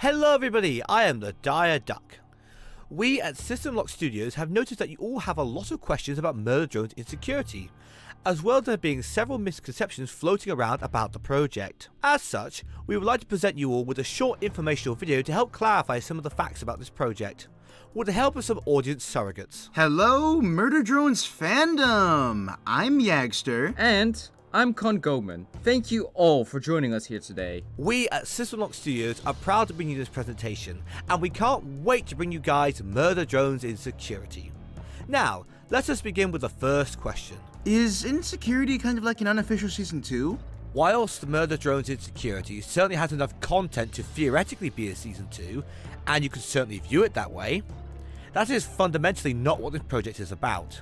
Hello everybody, I am the Dire Duck. We at System Lock Studios have noticed that you all have a lot of questions about Murder Drones Insecurity, as well as there being several misconceptions floating around about the project. As such, we would like to present you all with a short informational video to help clarify some of the facts about this project, with the help of some audience surrogates. Hello, Murder Drones fandom! I'm Yagster. And I'm Con Goldman. Thank you all for joining us here today. We at System Lock Studios are proud to bring you this presentation, and we can't wait to bring you guys Murder Drones Insecurity. Now, let us begin with the first question. Is Insecurity kind of like an unofficial Season 2? Whilst Murder Drones Insecurity certainly has enough content to theoretically be a Season 2, and you can certainly view it that way, that is fundamentally not what this project is about.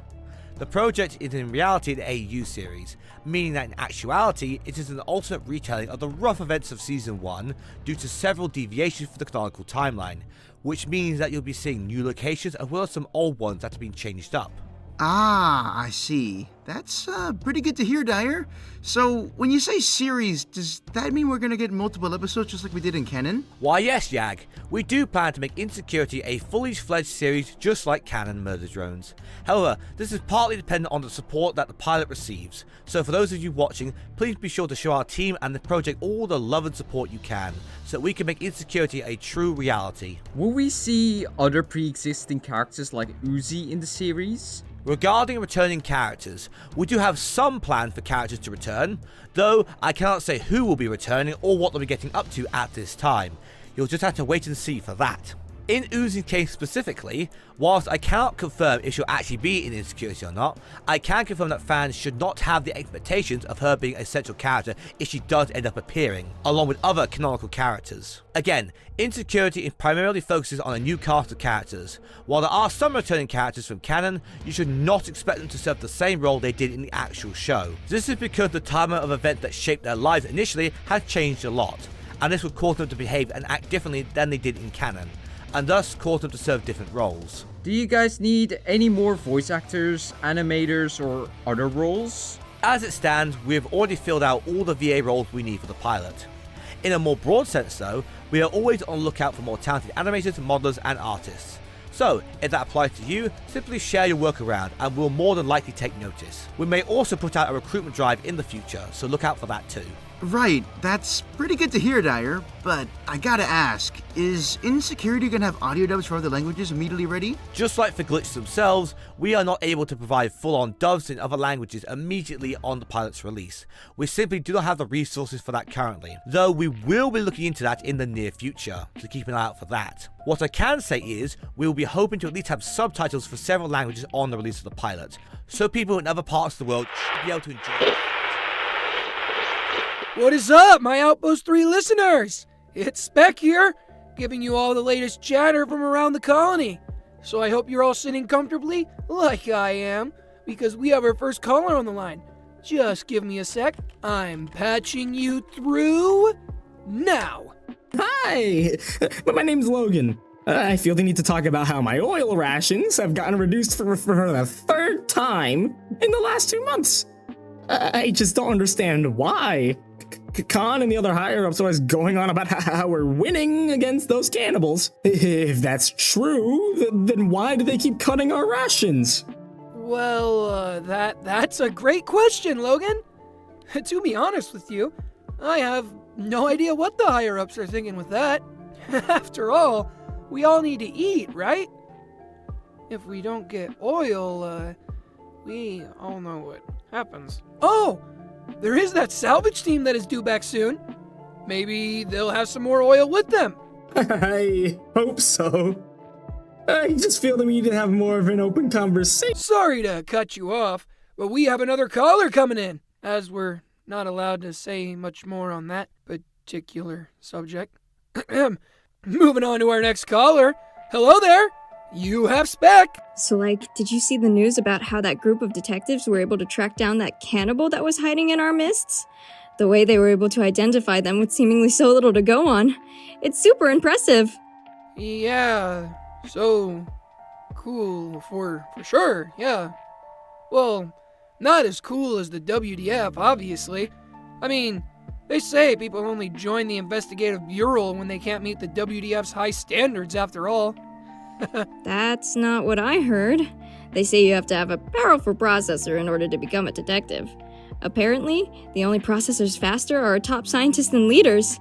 The project is in reality an AU series, meaning that in actuality it is an alternate retelling of the rough events of Season 1 due to several deviations from the canonical timeline, which means that you'll be seeing new locations as well as some old ones that have been changed up. Ah, I see. That's pretty good to hear, Dyer. So, when you say series, does that mean we're gonna get multiple episodes just like we did in canon? Why yes, Yag, we do plan to make Insecurity a fully fledged series just like canon Murder Drones. However, this is partly dependent on the support that the pilot receives, so for those of you watching, please be sure to show our team and the project all the love and support you can, so that we can make Insecurity a true reality. Will we see other pre-existing characters like Uzi in the series? Regarding returning characters, we do have some plans for characters to return, though I cannot say who will be returning or what they'll be getting up to at this time. You'll just have to wait and see for that. In Uzi's case specifically, whilst I cannot confirm if she'll actually be in Insecurity or not, I can confirm that fans should not have the expectations of her being a central character if she does end up appearing, along with other canonical characters. Again, Insecurity primarily focuses on a new cast of characters. While there are some returning characters from canon, you should not expect them to serve the same role they did in the actual show. This is because the timeline of events that shaped their lives initially has changed a lot, and this would cause them to behave and act differently than they did in canon, and thus cause them to serve different roles. Do you guys need any more voice actors, animators, or other roles? As it stands, we have already filled out all the VA roles we need for the pilot. In a more broad sense though, we are always on the lookout for more talented animators, modelers, and artists. So, if that applies to you, simply share your work around and we'll more than likely take notice. We may also put out a recruitment drive in the future, so look out for that too. Right, that's pretty good to hear, Dyer, but I gotta ask, is Insecurity gonna have audio dubs for other languages immediately ready? Just like for Glitch themselves, we are not able to provide full-on dubs in other languages immediately on the pilot's release. We simply do not have the resources for that currently, though we will be looking into that in the near future, so keep an eye out for that. What I can say is, we will be hoping to at least have subtitles for several languages on the release of the pilot, so people in other parts of the world should be able to enjoy it. What is up, my Outpost 3 listeners? It's Spec here, giving you all the latest chatter from around the colony. So I hope you're all sitting comfortably, like I am, because we have our first caller on the line. Just give me a sec. I'm patching you through now. Hi, but my name's Logan. I feel the need to talk about how my oil rations have gotten reduced for the third time in the last 2 months. I just don't understand why. Khan and the other higher-ups are always going on about how we're winning against those cannibals. If that's true, then why do they keep cutting our rations? Well, that's a great question, Logan. To be honest with you, I have no idea what the higher-ups are thinking with that. After all, we all need to eat, right? If we don't get oil, we all know what happens. Oh! There is that salvage team that is due back soon. Maybe they'll have some more oil with them. I hope so. I just feel the need to have more of an open conversation. Sorry to cut you off, but we have another caller coming in, as we're not allowed to say much more on that particular subject. Moving on to our next caller. Hello there. You have Spec! So, did you see the news about how that group of detectives were able to track down that cannibal that was hiding in our midst? The way they were able to identify them with seemingly so little to go on. It's super impressive. Yeah, so cool for sure, yeah. Well, not as cool as the WDF, obviously. I mean, They say people only join the investigative bureau when they can't meet the WDF's high standards after all. That's not what I heard. They say you have to have a powerful processor in order to become a detective. Apparently, the only processors faster are our top scientists and leaders.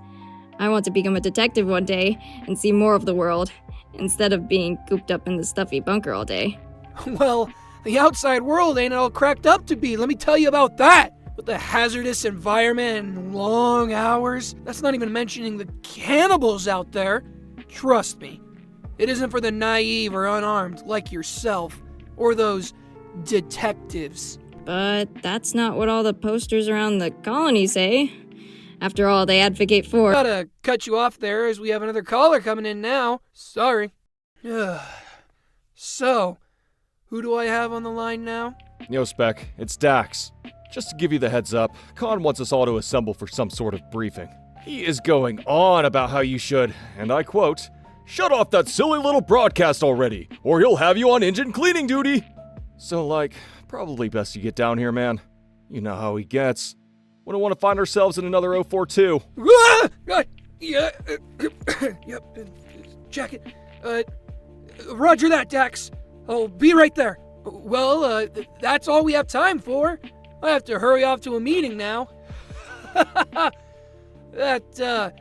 I want to become a detective one day and see more of the world, instead of being cooped up in the stuffy bunker all day. Well, the outside world ain't all cracked up to be, let me tell you about that. With the hazardous environment and long hours, that's not even mentioning the cannibals out there. Trust me, it isn't for the naive or unarmed like yourself, or those detectives. But that's not what all the posters around the colony say. After all, they advocate for— Gotta cut you off there as we have another caller coming in now. Sorry. So, who do I have on the line now? Yo, Spec, it's Dax. Just to give you the heads up, Khan wants us all to assemble for some sort of briefing. He is going on about how you should, and I quote, "Shut off that silly little broadcast already, or he'll have you on engine cleaning duty." So, probably best you get down here, man. You know how he gets. We don't want to find ourselves in another 042. Yeah, yep, check it. Roger that, Dax. I'll be right there. Well, that's all we have time for. I have to hurry off to a meeting now. That,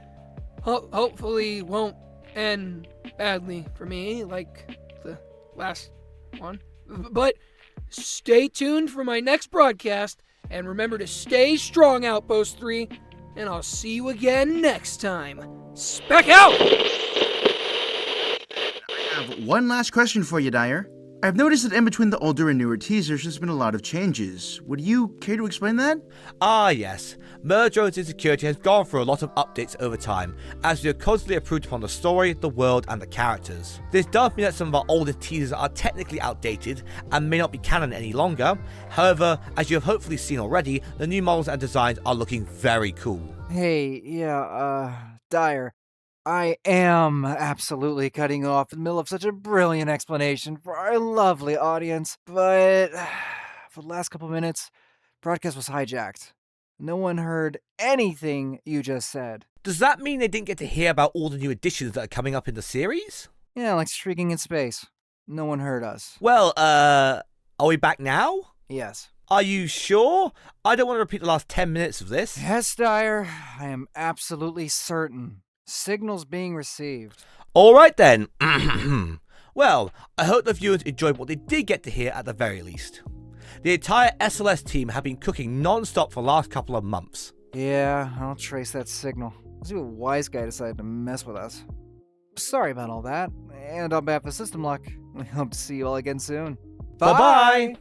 hopefully won't end badly for me, like the last one. But stay tuned for my next broadcast, and remember to stay strong, Outpost 3, and I'll see you again next time. Spec out! I have one last question for you, Dyer. I've noticed that in between the older and newer teasers, there's been a lot of changes. Would you care to explain that? Ah yes, MurderDrones Insecurity has gone through a lot of updates over time, as we have constantly improved upon the story, the world, and the characters. This does mean that some of our older teasers are technically outdated and may not be canon any longer. However, as you have hopefully seen already, the new models and designs are looking very cool. Hey, yeah, Dyer. I am absolutely cutting you off in the middle of such a brilliant explanation for our lovely audience, but for the last couple minutes, broadcast was hijacked. No one heard anything you just said. Does that mean they didn't get to hear about all the new additions that are coming up in the series? Yeah, like streaking in space. No one heard us. Well, are we back now? Yes. Are you sure? I don't want to repeat the last 10 minutes of this. Yes, Dyer. I am absolutely certain. Signals being received. Alright then. Well, I hope the viewers enjoyed what they did get to hear at the very least. The entire SLS team have been cooking non-stop for the last couple of months. Yeah, I'll trace that signal. Let's see what wise guy decided to mess with us. Sorry about all that, and on behalf of System Lock, we hope to see you all again soon. Bye-bye!